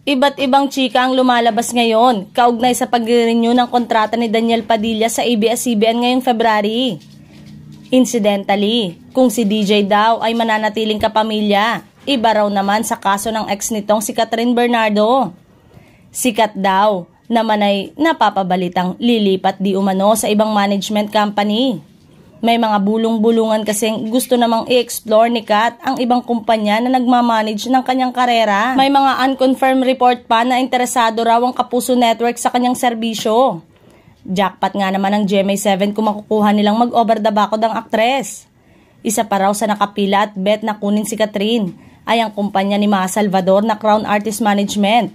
Iba't ibang chika ang lumalabas ngayon, kaugnay sa pag-renew ng kontrata ni Daniel Padilla sa ABS-CBN ngayong February. Incidentally, kung si DJ daw ay mananatiling kapamilya, iba raw naman sa kaso ng ex nitong si Catherine Bernardo. Sikat daw naman ay napapabalitang lilipat di umano sa ibang management company. May mga bulong-bulungan kasing gusto namang i-explore ni Kat ang ibang kumpanya na nagmamanage ng kanyang karera. May mga unconfirmed report pa na interesado raw ang Kapuso Network sa kanyang serbisyo. Jackpot nga naman ang GMA7 kung makukuha nilang mag-over the backod ang aktres. Isa pa raw sa nakapila at bet na kunin si Catherine ay ang kumpanya ni Ma Salvador na Crown Artist Management.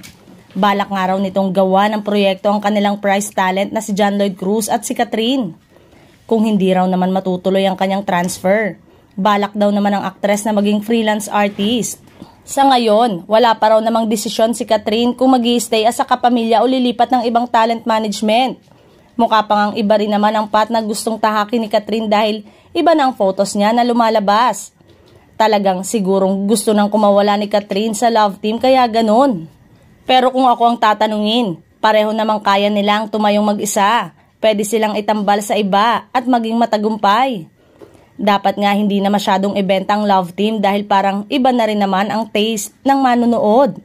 Balak nga raw nitong gawa ng proyekto ang kanilang prize talent na si John Lloyd Cruz at si Catherine. Kung hindi raw naman matutuloy ang kanyang transfer, balak daw naman ang aktres na maging freelance artist. Sa ngayon, wala pa raw namang desisyon si Catherine kung mag-i-stay as a kapamilya o lilipat ng ibang talent management. Mukha pang ang iba rin naman ang path na gustong tahakin ni Catherine dahil iba na ang photos niya na lumalabas. Talagang sigurong gusto nang kumawala ni Catherine sa love team kaya ganun. Pero kung ako ang tatanungin, pareho namang kaya nilang tumayong mag-isa. Pwede silang itambal sa iba at maging matagumpay. Dapat nga hindi na masyadong ibenta ang love team dahil parang iba na rin naman ang taste ng manunood.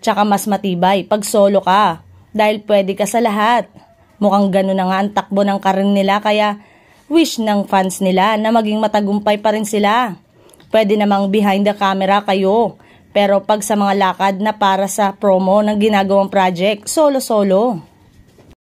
Tsaka mas matibay pag solo ka dahil pwede ka sa lahat. Mukhang gano'n na nga ang takbo ng karir nila kaya wish ng fans nila na maging matagumpay pa rin sila. Pwede namang behind the camera kayo pero pag sa mga lakad na para sa promo ng ginagawang project, solo-solo.